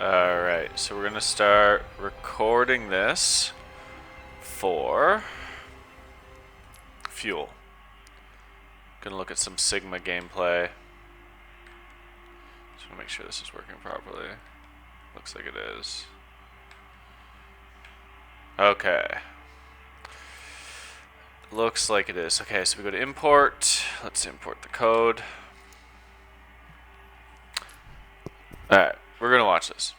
Alright, so we're gonna start recording this for fuel. Gonna look at some Sigma gameplay. Just wanna make sure this is working properly. Looks like it is. Okay. Looks like it is. Okay, so we go to import. Let's import the code. Alright, we're gonna watch this.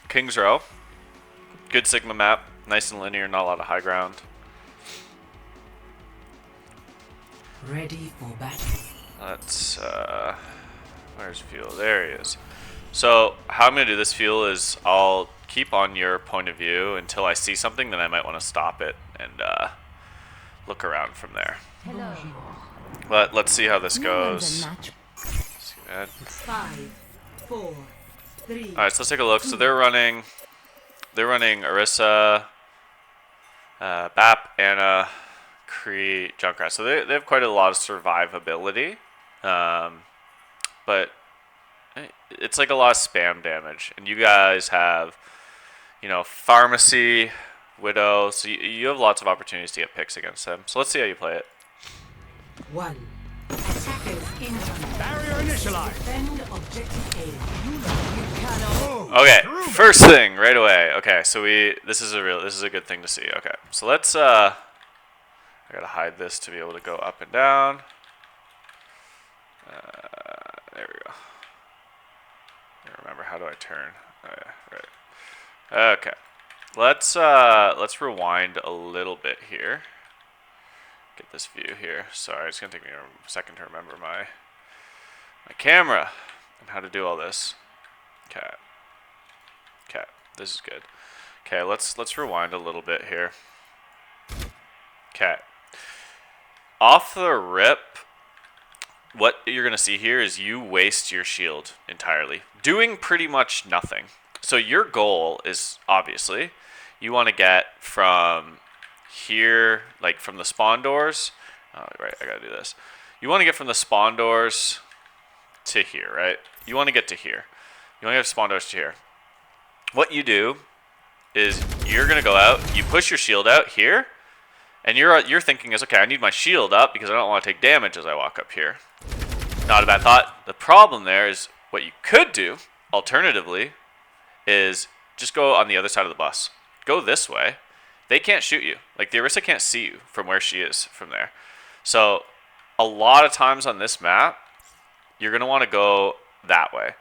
King's Row. Good Sigma map. Nice and linear, not a lot of high ground. Ready for battle. Let's, where's fuel? There he is. So, how I'm going to do this fuel is I'll keep on your point of view until I see something, then I might want to stop it and look around from there. Hello. But let's see how this goes. See that. 5, 4, 3. Alright, so let's take a look. So they're running Orisa, Bap, Anna, Kree, Junkrat. So they have quite a lot of survivability. But it's like a lot of spam damage. And you guys have, you know, Pharmacy, Widow. So you have lots of opportunities to get picks against them. So let's see how you play it. 1. Attackers incoming. Barrier initialized. Defend objective A. You cannot. Okay, first thing right away. Okay, so this is a good thing to see. Okay, so let's I gotta hide this to be able to go up and down. There we go. I remember, how do I turn? Oh yeah, right. Okay, let's rewind a little bit here. Get this view here. Sorry, it's gonna take me a second to remember my camera and how to do all this. Okay. Okay, this is good. Okay, let's rewind a little bit here. Okay. Off the rip, what you're gonna see here is you waste your shield entirely, doing pretty much nothing. So your goal is obviously you want to get from here, like from the spawn doors. Oh, right, I gotta do this. You want to get from the spawn doors to here, right? You want to get to here. You want to get spawn doors to here. What you do is you're gonna go out. You push your shield out here, and you're thinking is, okay, I need my shield up because I don't want to take damage as I walk up here. Not a bad thought. The problem there is what you could do, alternatively, is just go on the other side of the bus. Go this way. They can't shoot you. Like, the Orisa can't see you from where she is from there. So, a lot of times on this map, you're going to want to go that way.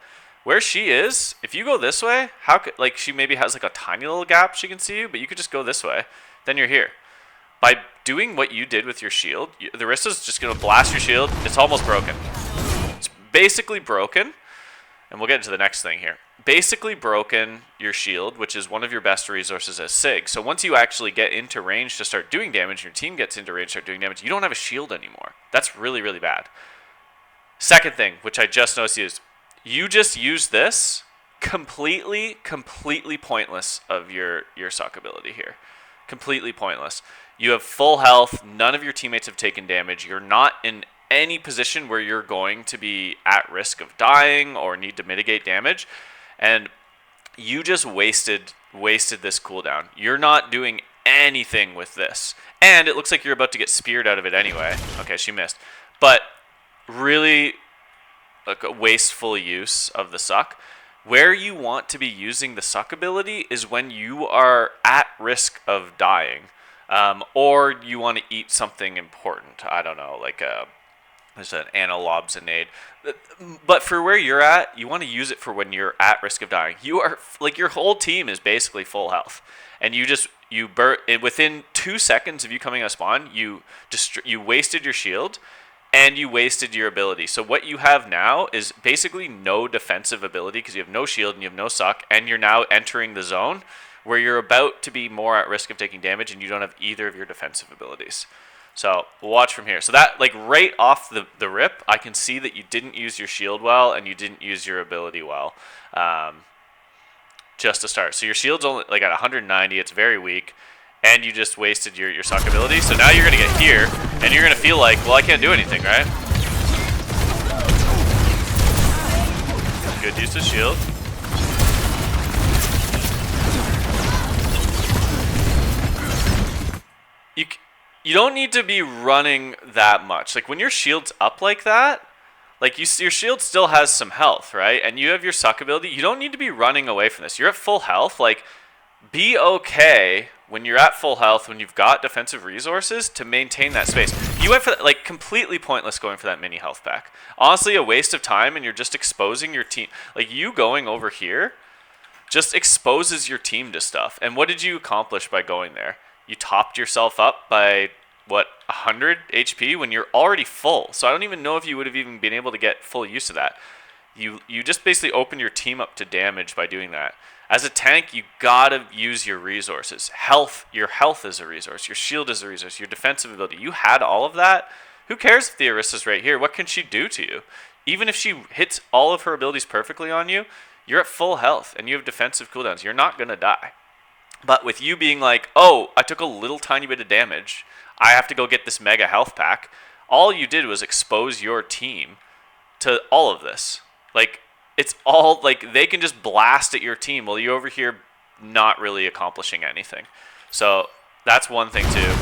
Where she is, if you go this way, how could, like, she maybe has like a tiny little gap she can see you, but you could just go this way. Then you're here. By doing what you did with your shield, the Orisa's just going to blast your shield. It's almost broken. It's basically broken. And we'll get into the next thing here. Basically broken your shield, which is one of your best resources as Sig. So once you actually get into range to start doing damage, your team gets into range to start doing damage, you don't have a shield anymore. That's really, really bad. Second thing, which I just noticed, is you just use this completely pointless of your suck ability here. Completely pointless. You have full health. None of your teammates have taken damage. You're not in any position where you're going to be at risk of dying or need to mitigate damage, and you just wasted this cooldown. You're not doing anything with this, and it looks like you're about to get speared out of it anyway. Okay, she missed, but really like a wasteful use of the suck. Where you want to be using the suck ability is when you are at risk of dying, or you want to eat something important. I don't know, like there's an analobzinade. But for where you're at, you want to use it for when you're at risk of dying. You are, like, your whole team is basically full health. And you burn within 2 seconds of you coming out of spawn, you wasted your shield and you wasted your ability. So what you have now is basically no defensive ability because you have no shield and you have no suck, and you're now entering the zone where you're about to be more at risk of taking damage and you don't have either of your defensive abilities. So we'll watch from here. So that, like, right off the rip, I can see that you didn't use your shield well and you didn't use your ability well, just to start. So your shield's only like at 190. It's very weak, and you just wasted your suck ability. So now you're gonna get here, and you're gonna feel like, well, I can't do anything, right? Good use of shield. You don't need to be running that much. Like when your shield's up like that, like your shield still has some health, right? And you have your suck ability. You don't need to be running away from this. You're at full health. Like be okay when you're at full health, when you've got defensive resources to maintain that space. You went for like completely pointless going for that mini health pack. Honestly, a waste of time, and you're just exposing your team. Like you going over here just exposes your team to stuff. And what did you accomplish by going there? You topped yourself up by, what, 100 HP when you're already full. So I don't even know if you would have even been able to get full use of that. You just basically open your team up to damage by doing that. As a tank, you gotta use your resources. Your health is a resource. Your shield is a resource. Your defensive ability. You had all of that. Who cares if the Orisa's right here? What can she do to you? Even if she hits all of her abilities perfectly on you, you're at full health and you have defensive cooldowns. You're not gonna die. But with you being like, oh, I took a little tiny bit of damage, I have to go get this mega health pack, all you did was expose your team to all of this. Like, it's all, like, they can just blast at your team while you're over here not really accomplishing anything. So, that's one thing, too.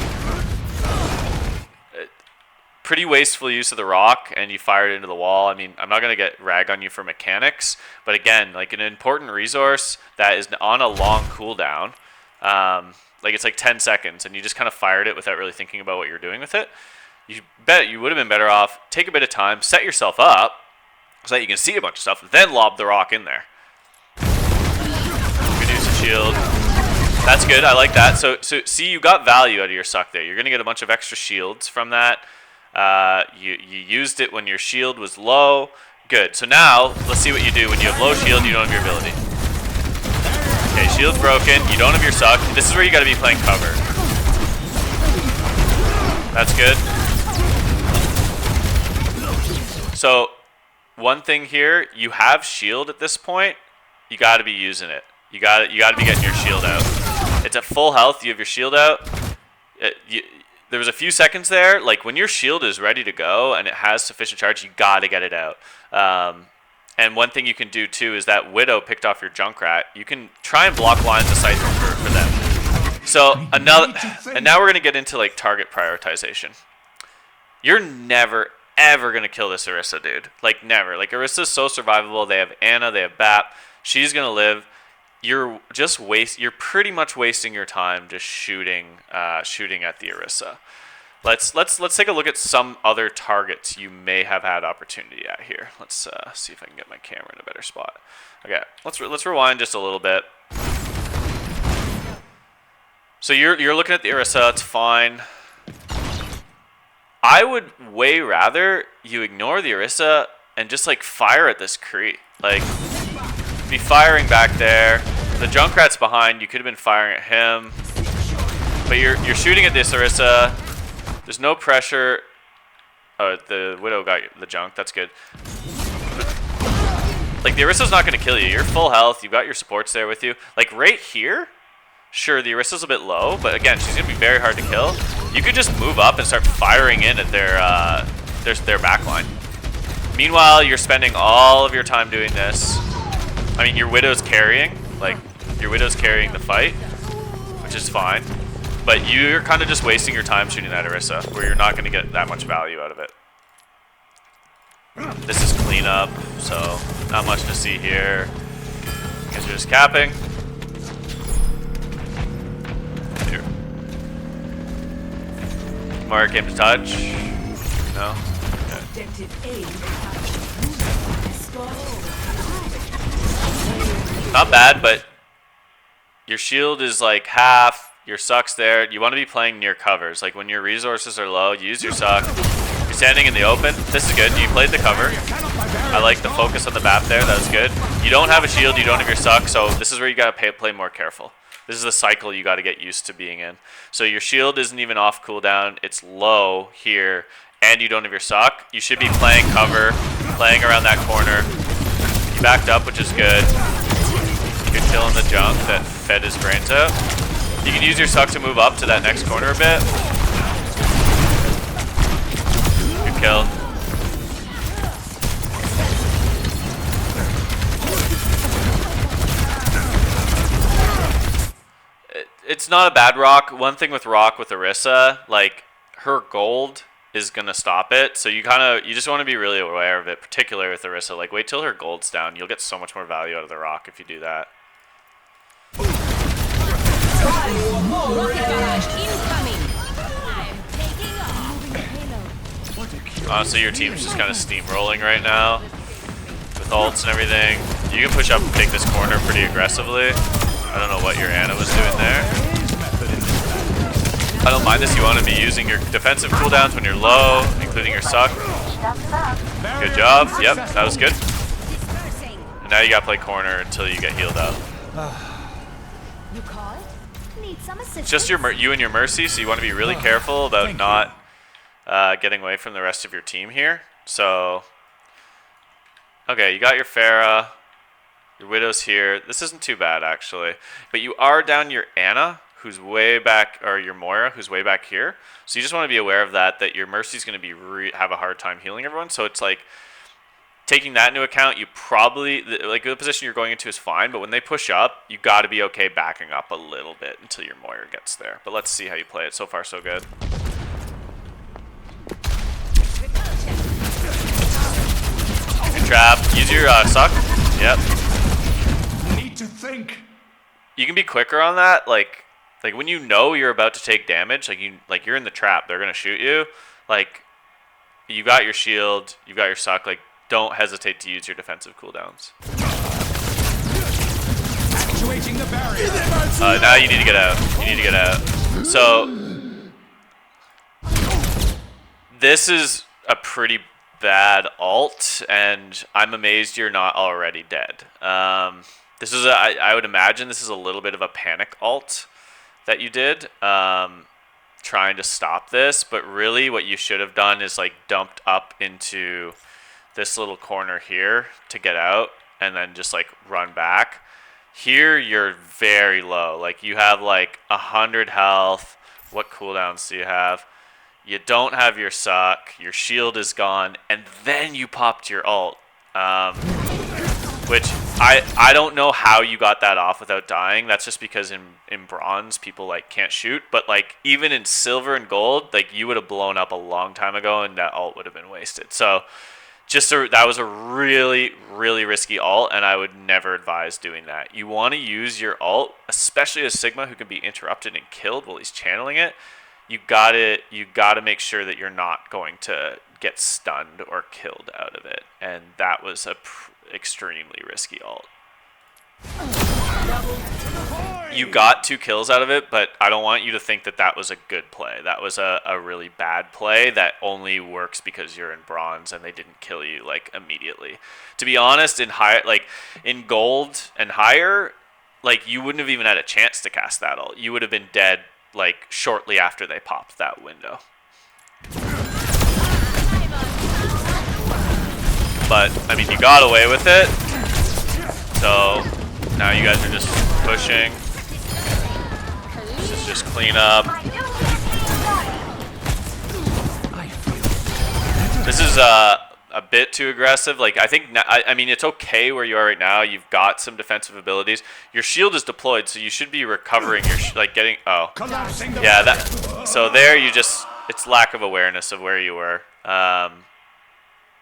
Pretty wasteful use of the rock, and you fire it into the wall. I mean, I'm not going to get rag on you for mechanics, but again, like, an important resource that is on a long cooldown, like it's like 10 seconds, and you just kind of fired it without really thinking about what you're doing with it. You bet you would have been better off, take a bit of time, set yourself up, so that you can see a bunch of stuff, then lob the rock in there. Good use of shield. That's good, I like that. So see, you got value out of your suck there. You're going to get a bunch of extra shields from that. You used it when your shield was low. Good, so now, let's see what you do when you have low shield, you don't have your ability. Okay, shield's broken, you don't have your suck. This is where you gotta be playing cover. That's good. So, one thing here, you have shield at this point, you gotta be using it. You gotta be getting your shield out. It's at full health, you have your shield out. There was a few seconds there, like when your shield is ready to go and it has sufficient charge, you gotta get it out. And one thing you can do too is that Widow picked off your Junkrat. You can try and block lines of sight for them. So and now we're gonna get into like target prioritization. You're never ever gonna kill this Orisa, dude. Like never. Like Orisa's so survivable. They have Ana, they have Bap. She's gonna live. You're pretty much wasting your time just shooting at the Orisa. Let's take a look at some other targets you may have had opportunity at here. Let's see if I can get my camera in a better spot. Okay, let's rewind just a little bit. So you're looking at the Orisa, it's fine. I would way rather you ignore the Orisa and just like fire at this Kree. Like be firing back there. The Junkrat's behind, you could have been firing at him. But you're shooting at this Orisa. There's no pressure. Oh, the Widow got the junk. That's good. Like, the Orisa's not going to kill you. You're full health. You've got your supports there with you. Like, right here, sure, the Orisa's a bit low. But, again, she's going to be very hard to kill. You could just move up and start firing in at their backline. Meanwhile, you're spending all of your time doing this. I mean, your Widow's carrying. Like, your Widow's carrying the fight, which is fine. But you're kind of just wasting your time shooting that Orisa, where you're not going to get that much value out of it. This is cleanup, so not much to see here. You guys are just capping. Here. Mark, aim to touch. No? Okay. Not bad, but your shield is like half. Your suck's there. You want to be playing near covers. Like when your resources are low, use your suck. You're standing in the open. This is good. You played the cover. I like the focus on the BAP there. That was good. You don't have a shield. You don't have your suck. So this is where you got to play more careful. This is the cycle you got to get used to being in. So your shield isn't even off cooldown. It's low here. And you don't have your suck. You should be playing cover. Playing around that corner. You backed up, which is good. You're killing the junk that fed his brains out. You can use your suck to move up to that next corner a bit. Good kill. It's not a bad rock. One thing with rock with Orisa, like her gold is gonna stop it. So you just want to be really aware of it, particularly with Orisa. Like wait till her gold's down. You'll get so much more value out of the rock if you do that. Rocket barrage incoming. I'm taking off. Honestly, your team's just kind of steamrolling right now with ults and everything. You can push up and take this corner pretty aggressively. I don't know what your Ana was doing there. I don't mind this. You want to be using your defensive cooldowns when you're low, including your suck. Good job. Yep, that was good. And now you gotta play corner until you get healed up. You called? Need some assistance? Just you and your Mercy, so you want to be really careful about not getting away from the rest of your team here. So, okay, you got your Pharah, your Widow's here. This isn't too bad, actually. But you are down your Ana, who's way back, or your Moira, who's way back here. So you just want to be aware of that your Mercy's going to be have a hard time healing everyone. So it's like, taking that into account, you probably, like the position you're going into is fine, but when they push up, you got to be okay backing up a little bit until your Moira gets there. But let's see how you play it. So far, so good. Good trap. Use your suck. Yep. Need to think. You can be quicker on that. Like when you know you're about to take damage, like you're in the trap, they're gonna shoot you. Like you got your shield, you got your suck. Like don't hesitate to use your defensive cooldowns. Actuating the barrier. Now you need to get out. You need to get out. So this is a pretty bad ult, and I'm amazed you're not already dead. This is I would imagine this is a little bit of a panic ult that you did, trying to stop this. But really, what you should have done is like dumped up into this little corner here to get out, and then just like run back. Here you're very low. Like you have like 100 health. What cooldowns do you have? You don't have your suck. Your shield is gone, and then you popped your ult. Which I don't know how you got that off without dying. That's just because in bronze people like can't shoot, but like even in silver and gold, like you would have blown up a long time ago, and that ult would have been wasted. So that was a really, really risky ult, and I would never advise doing that. You want to use your ult, especially as Sigma, who can be interrupted and killed while he's channeling it. You got to make sure that you're not going to get stunned or killed out of it, and that was a extremely risky ult. You got 2 kills out of it, but I don't want you to think that that was a good play. That was a really bad play that only works because you're in bronze and they didn't kill you like immediately. To be honest, in gold and higher, like you wouldn't have even had a chance to cast that ult. You would have been dead like shortly after they popped that window. But I mean, you got away with it. So now you guys are just pushing. This is just clean up. This is a bit too aggressive. Like I think I mean it's okay where you are right now. You've got some defensive abilities. Your shield is deployed, so you should be recovering your like getting. Oh, yeah. That. So there you just it's lack of awareness of where you were.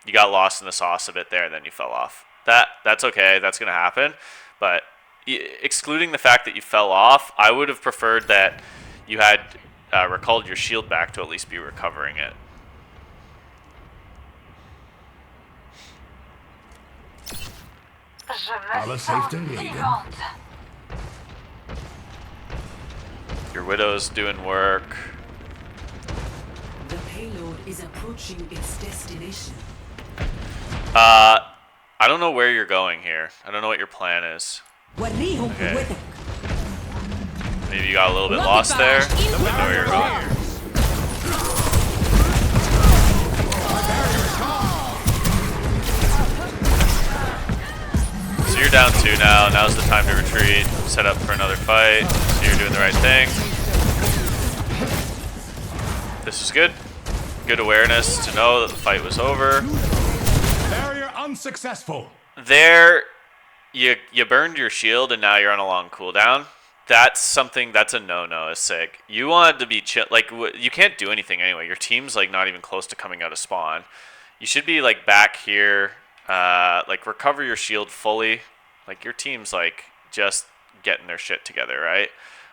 You got lost in the sauce a bit there, and then you fell off. That's okay. That's gonna happen. But excluding the fact that you fell off, I would have preferred that you had recalled your shield back to at least be recovering it. Alle safe to lead. Your Widow's doing work. The payload is approaching its destination. I don't know where you're going here. I don't know what your plan is. Okay. Maybe you got a little bit lost there. I don't know where you're going. So you're down 2 now. Now's the time to retreat. Set up for another fight. So you're doing the right thing. This is good. Good awareness to know that the fight was over. Barrier unsuccessful. There, you burned your shield, and now you're on a long cooldown. That's something. That's a no-no. Is Sig. You want to be chill. Like you can't do anything anyway. Your team's like not even close to coming out of spawn. You should be like back here. Like recover your shield fully. Like your team's like just getting their shit together, right?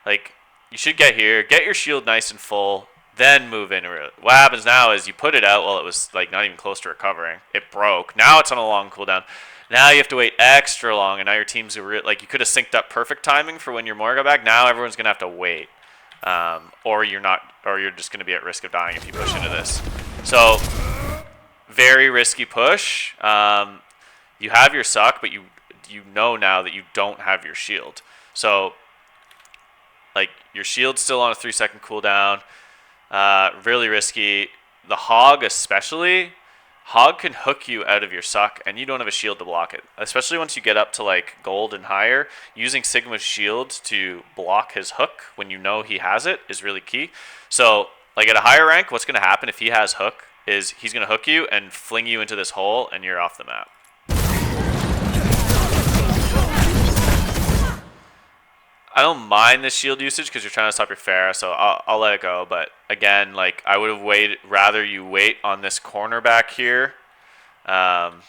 Like you should get here, get your shield nice and full, then move in. What happens now is you put it out while it was like not even close to recovering. It broke. Now it's on a long cooldown. Now you have to wait extra long, and now your team's like you could have synced up perfect timing for when your Moira got back. Now everyone's gonna have to wait, or you're not, or you're just gonna be at risk of dying if you push into this. So very risky push. You have your suck, but you know now that you don't have your shield. So like your shield's still on a 3-second cooldown. Really risky. The Hog especially. Hog can hook you out of your suck, and you don't have a shield to block it. Especially once you get up to like gold and higher, using Sigma's shield to block his hook when you know he has it is really key. So like at a higher rank, what's going to happen if he has hook is he's going to hook you and fling you into this hole, and you're off the map. I don't mind the shield usage because you're trying to stop your Pharah, so I'll let it go. But again, like I would have rather you wait on this corner back here, and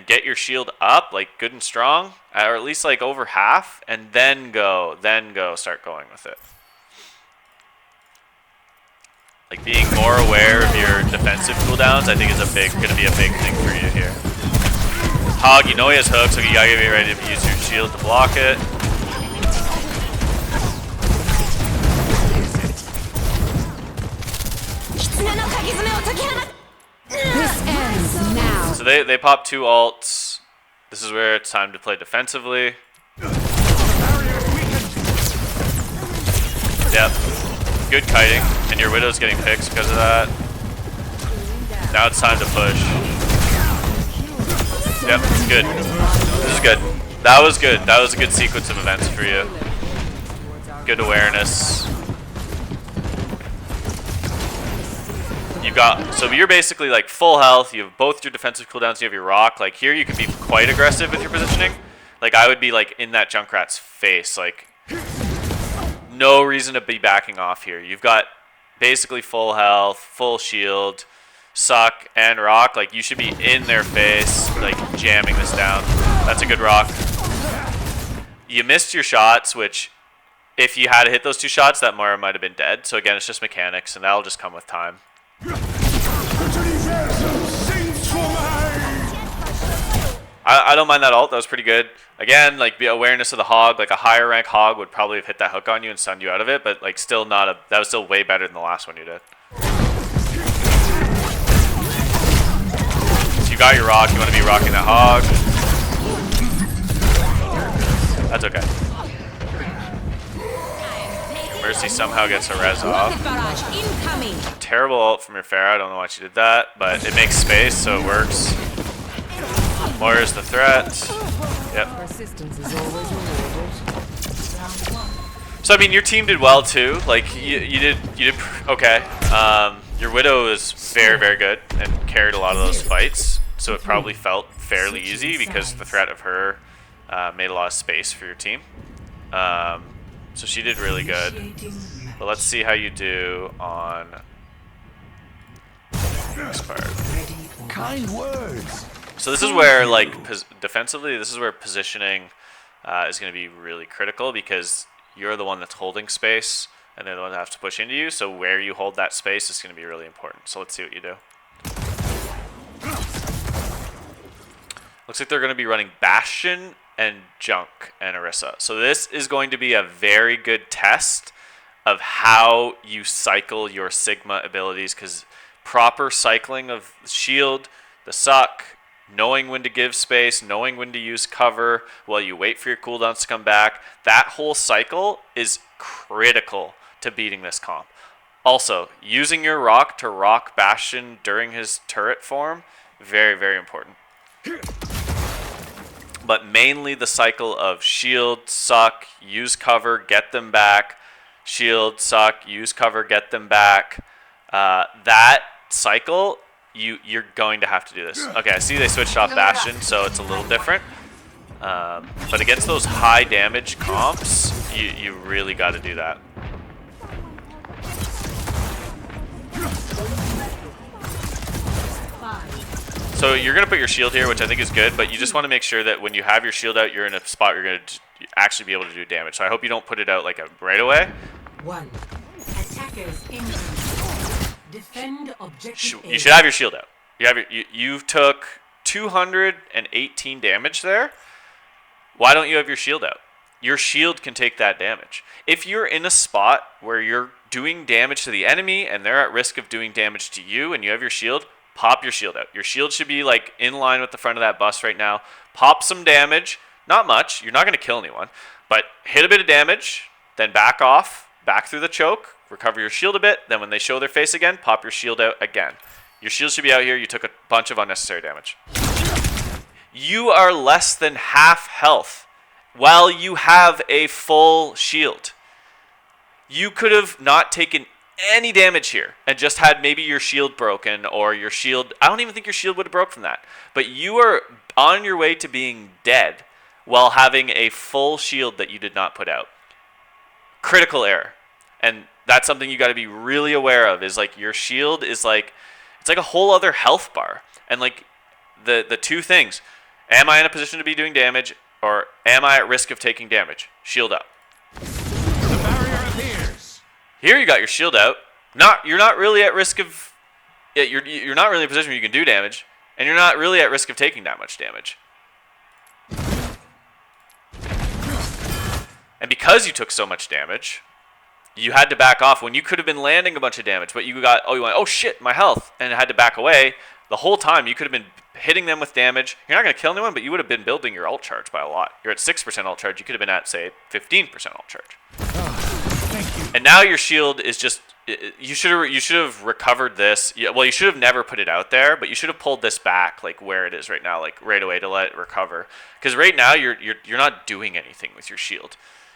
get your shield up like good and strong, or at least like over half, and then go start going with it. Like being more aware of your defensive cooldowns, I think is gonna be a big thing for you here. Hog, you know he has hooks, so you gotta get ready to use your shield to block it. This ends now. So they pop 2 ults. This is where it's time to play defensively. Yep. Good kiting, and your Widow's getting picks because of that. Now it's time to push. Yep, good. This is good. That was good. That was a good sequence of events for you. Good awareness. So you're basically like full health. You have both your defensive cooldowns. You have your rock. Like here, you can be quite aggressive with your positioning. Like I would be like in that Junkrat's face. Like no reason to be backing off here. You've got basically full health, full shield. Suck and rock, like you should be in their face, like jamming this down. That's a good rock. You missed your shots, which if you had to hit those 2 shots, that Moira might have been dead. So again, it's just mechanics, and that'll just come with time. I don't mind that ult. That was pretty good. Again, like the awareness of the Hog, like a higher rank Hog would probably have hit that hook on you and stunned you out of it, but like still not a. That was still way better than the last one you did. You got your rock, you want to be rocking that Hog. That's okay. Mercy somehow gets a res off. Terrible ult from your Pharah, I don't know why she did that, but it makes space, so it works. Moira's the threat. Yep. So I mean, your team did well too. Like you did okay. Your Widow is very, very good and carried a lot of those fights. So it probably felt fairly easy because the threat of her made a lot of space for your team. So she did really good. But let's see how you do on this part. Kind words. So this is where, like, defensively, this is where positioning is going to be really critical because you're the one that's holding space and they're the one that have to push into you. So where you hold that space is going to be really important. So let's see what you do. Looks like they're going to be running Bastion and Junk and Orisa. So this is going to be a very good test of how you cycle your Sigma abilities, because proper cycling of shield, the suck, knowing when to give space, knowing when to use cover while you wait for your cooldowns to come back, that whole cycle is critical to beating this comp. Also, using your rock to rock Bastion during his turret form, very, very important. But mainly the cycle of shield, suck, use cover, get them back, shield, suck, use cover, get them back. That cycle, you're going to have to do this. Okay, I see they switched off Bastion, so it's a little different. But against those high damage comps, you really got to do that. So you're going to put your shield here, which I think is good, but you just want to make sure that when you have your shield out, you're in a spot where you're going to actually be able to do damage. So I hope you don't put it out like right away. 1. Attackers incoming. Defend objective A. You should have your shield out. You took 218 damage there. Why don't you have your shield out? Your shield can take that damage. If you're in a spot where you're doing damage to the enemy and they're at risk of doing damage to you and you have your shield, pop your shield out. Your shield should be like in line with the front of that bus right now. Pop some damage. Not much. You're not going to kill anyone. But hit a bit of damage, then back off, back through the choke, recover your shield a bit. Then when they show their face again, pop your shield out again. Your shield should be out here. You took a bunch of unnecessary damage. You are less than half health while you have a full shield. You could have not taken any damage here and just had maybe your shield broken or your shield. I don't even think your shield would have broke from that. But you are on your way to being dead while having a full shield that you did not put out. Critical error. And that's something you got to be really aware of, is like your shield is like, it's like a whole other health bar. And like the two things, am I in a position to be doing damage or am I at risk of taking damage? Shield up. The barrier appears. Here you got your shield out. You're not really at risk of, you're not really in a position where you can do damage, and you're not really at risk of taking that much damage. And because you took so much damage, you had to back off when you could have been landing a bunch of damage, but you went, oh shit, my health, and had to back away. The whole time you could have been hitting them with damage. You're not going to kill anyone, but you would have been building your ult charge by a lot. You're at 6% ult charge. You could have been at, say, 15% ult charge. Thank you. And now your shield is just, you should have recovered this. Well, you should have never put it out there, but you should have pulled this back like where it is right now, like right away to let it recover. Because right now you're not doing anything with your shield.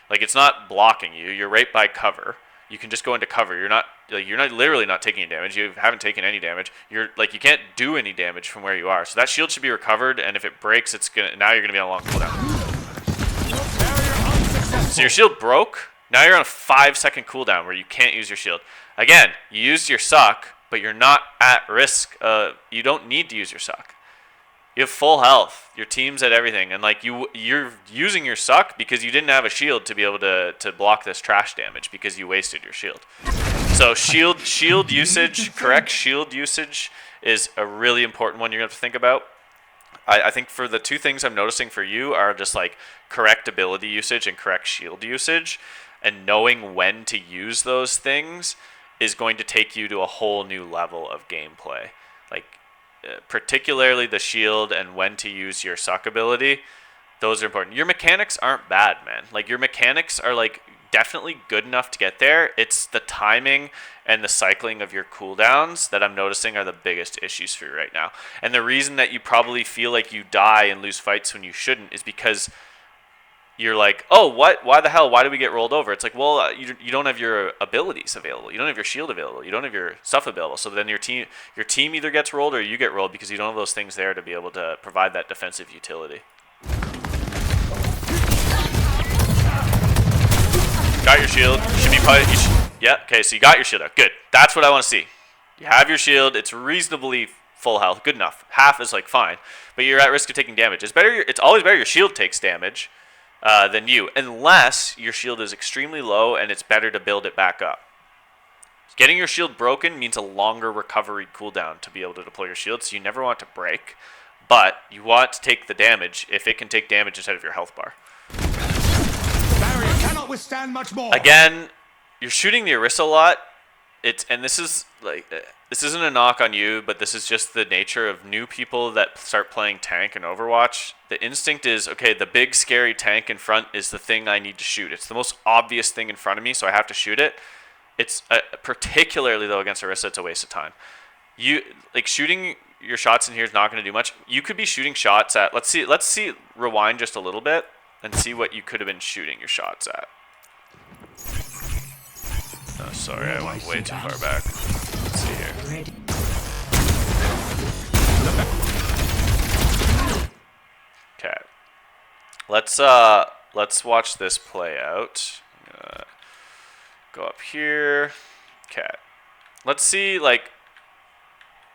Like it's not blocking you. You're right by cover. You can just go into cover. You're not literally not taking any damage. You haven't taken any damage. You can't do any damage from where you are. So that shield should be recovered, and if it breaks, now you're gonna be on a long cooldown. So your shield broke. Now you're on a 5-second cooldown where you can't use your shield. Again, you used your suck, but you're not at risk. You don't need to use your suck. You have full health. Your team's at everything, and like you're using your suck because you didn't have a shield to be able to block this trash damage because you wasted your shield. So shield usage, correct shield usage is a really important one you're gonna have to think about. I think for the two things I'm noticing for you are just like correct ability usage and correct shield usage, and knowing when to use those things is going to take you to a whole new level of gameplay. Like particularly the shield and when to use your suck ability, those are important. Your mechanics aren't bad, man. Like your mechanics are like definitely good enough to get there. It's the timing and the cycling of your cooldowns that I'm noticing are the biggest issues for you right now. And the reason that you probably feel like you die and lose fights when you shouldn't is because you're like, oh, what? Why the hell? Why do we get rolled over? It's like, well, you don't have your abilities available. You don't have your shield available. You don't have your stuff available. So then your team either gets rolled or you get rolled because you don't have those things there to be able to provide that defensive utility. Got your shield. Should be probably. Yeah. Okay. So you got your shield out. Good. That's what I want to see. You have your shield. It's reasonably full health. Good enough. Half is like fine, but you're at risk of taking damage. It's better. It's always better your shield takes damage than you, unless your shield is extremely low and it's better to build it back up. Getting your shield broken means a longer recovery cooldown to be able to deploy your shield, so you never want to break, but you want to take the damage if it can take damage instead of your health bar. Barrier cannot withstand much more. Again, you're shooting the Orisa a lot. This isn't a knock on you, but this is just the nature of new people that start playing tank in Overwatch. The instinct is, okay, the big scary tank in front is the thing I need to shoot. It's the most obvious thing in front of me, so I have to shoot it. It's particularly though against Orisa, it's a waste of time. Shooting your shots in here is not going to do much. You could be shooting shots at. Let's see. Rewind just a little bit and see what you could have been shooting your shots at. Oh, sorry, I went way too far back. Let's see here. Ready. Okay. let's watch this play out. Go up here. Okay. Let's see like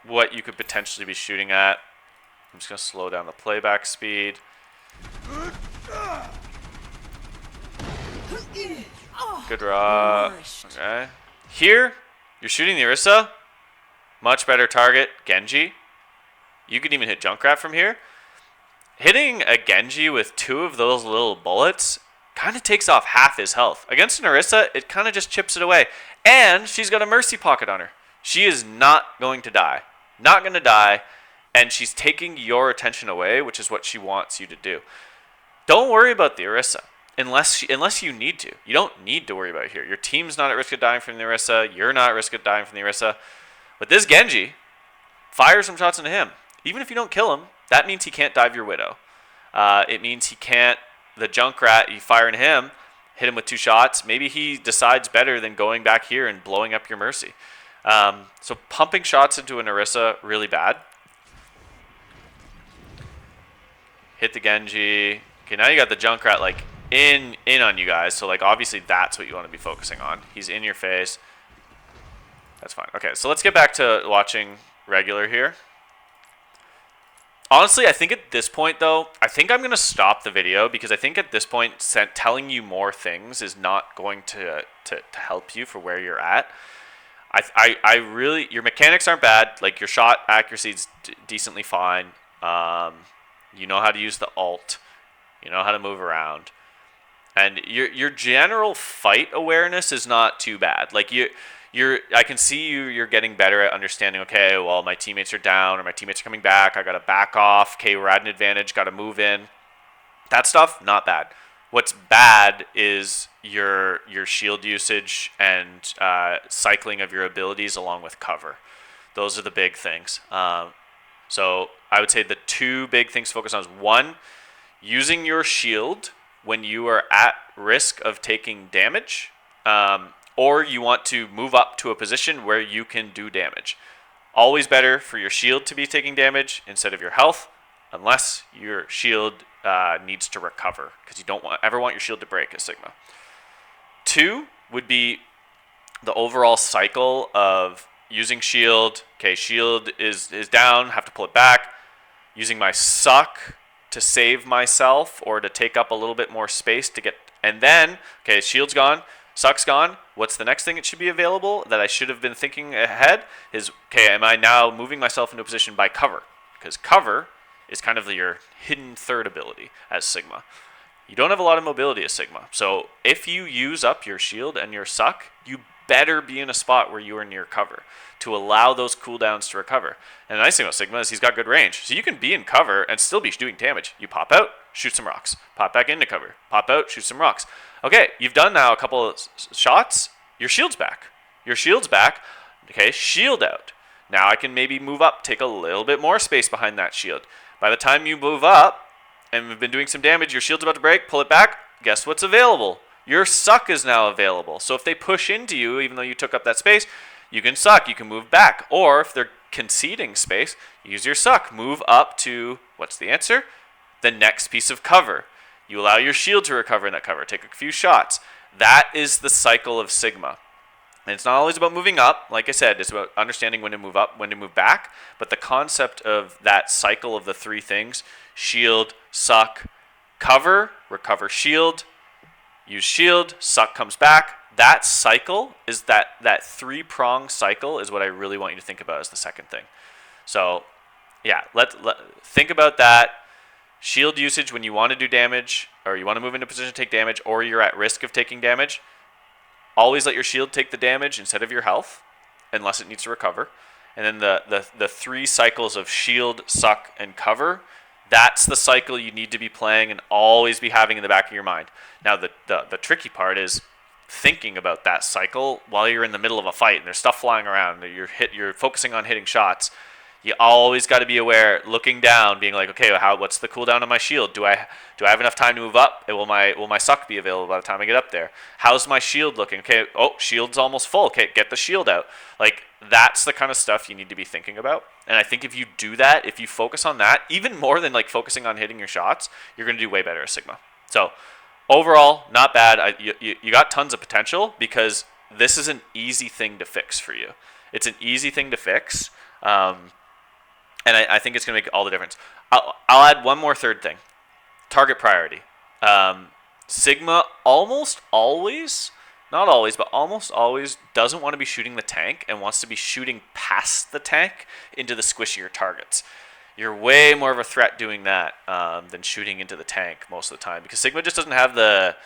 what you could potentially be shooting at. I'm just gonna slow down the playback speed. Good draw. Okay. Here, you're shooting the Orisa. Much better target, Genji. You can even hit Junkrat from here. Hitting a Genji with 2 of those little bullets kind of takes off half his health. Against an Orisa, it kind of just chips it away. And she's got a mercy pocket on her. She is not going to die. Not going to die. And she's taking your attention away, which is what she wants you to do. Don't worry about the Orisa. Unless you need to. You don't need to worry about it here. Your team's not at risk of dying from the Orisa. You're not at risk of dying from the Orisa. But this Genji, fire some shots into him. Even if you don't kill him, that means he can't dive your Widow. It means he can't, the Junkrat, you fire into him, hit him with 2 shots. Maybe he decides better than going back here and blowing up your Mercy. So pumping shots into an Orisa, really bad. Hit the Genji. Okay, now you got the Junkrat like in on you guys. So like obviously that's what you want to be focusing on. He's in your face. That's fine. Okay, so let's get back to watching regular here. Honestly, I think at this point, though, I think I'm going to stop the video because I think at this point, telling you more things is not going to help you for where you're at. I really, your mechanics aren't bad. Like, your shot accuracy is decently fine. You know how to use the ult. You know how to move around. And your general fight awareness is not too bad. Like, I can see you're getting better at understanding, okay, well, my teammates are down or my teammates are coming back. I got to back off. Okay, we're at an advantage. Got to move in. That stuff, not bad. What's bad is your shield usage and cycling of your abilities along with cover. Those are the big things. So I would say the 2 big things to focus on is 1, using your shield when you are at risk of taking damage. Or you want to move up to a position where you can do damage. Always better for your shield to be taking damage instead of your health, unless your shield needs to recover, because you don't ever want your shield to break as Sigma. 2 would be the overall cycle of using shield. Okay, shield is down, have to pull it back. Using my suck to save myself or to take up a little bit more space to get, and then, okay, shield's gone. Suck's gone. What's the next thing that should be available that I should have been thinking ahead is, okay, am I now moving myself into a position by cover? Because cover is kind of your hidden third ability as Sigma. You don't have a lot of mobility as Sigma. So if you use up your shield and your suck, you better be in a spot where you are near cover to allow those cooldowns to recover. And the nice thing about Sigma is he's got good range. So you can be in cover and still be doing damage. You pop out, shoot some rocks. Pop back into cover. Pop out, shoot some rocks. Okay, you've done now a couple of shots. Your shield's back. Your shield's back. Okay, shield out. Now I can maybe move up, take a little bit more space behind that shield. By the time you move up and we've been doing some damage, your shield's about to break, pull it back. Guess what's available? Your suck is now available. So if they push into you, even though you took up that space, you can suck, you can move back. Or if they're conceding space, use your suck. Move up to, what's the answer? The next piece of cover. You allow your shield to recover in that cover. Take a few shots. That is the cycle of Sigma. And it's not always about moving up. Like I said, it's about understanding when to move up, when to move back. But the concept of that cycle of the 3 things, shield, suck, cover, recover shield, use shield, suck comes back. That cycle is that 3-prong cycle is what I really want you to think about as the second thing. So, yeah, think about that. Shield usage when you want to do damage, or you want to move into a position to take damage, or you're at risk of taking damage. Always let your shield take the damage instead of your health, unless it needs to recover. And then the 3 cycles of shield, suck, and cover, that's the cycle you need to be playing and always be having in the back of your mind. Now, the tricky part is thinking about that cycle while you're in the middle of a fight and there's stuff flying around. You're focusing on hitting shots. You always got to be aware, looking down, being like, okay, what's the cooldown on my shield? Do I have enough time to move up? And will my suck be available by the time I get up there? How's my shield looking? Okay, shield's almost full. Okay, get the shield out. Like, that's the kind of stuff you need to be thinking about. And I think if you do that, if you focus on that, even more than like focusing on hitting your shots, you're going to do way better as Sigma. So overall, not bad. You got tons of potential because this is an easy thing to fix for you. It's an easy thing to fix. And I think it's going to make all the difference. I'll add one more third thing. Target priority. Sigma almost always, not always, but almost always doesn't want to be shooting the tank and wants to be shooting past the tank into the squishier targets. You're way more of a threat doing that than shooting into the tank most of the time because Sigma just doesn't have the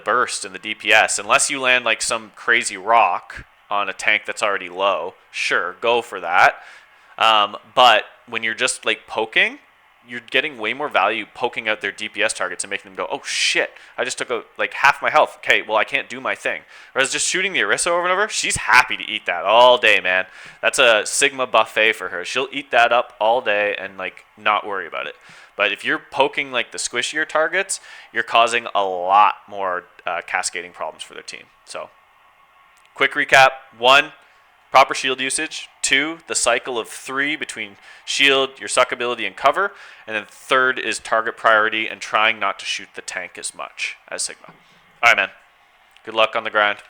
burst and the DPS. Unless you land like some crazy rock on a tank that's already low, sure, go for that. But when you're just like poking, you're getting way more value poking out their DPS targets and making them go, oh shit, I just took like half my health. Okay, well I can't do my thing. Whereas just shooting the Orisa over and over, she's happy to eat that all day, man. That's a Sigma buffet for her. She'll eat that up all day and like not worry about it. But if you're poking like the squishier targets, you're causing a lot more cascading problems for their team. So quick recap: 1, proper shield usage. 2, the cycle of 3 between shield, your suck ability, and cover. And then 3rd is target priority and trying not to shoot the tank as much as Sigma. All right, man. Good luck on the grind.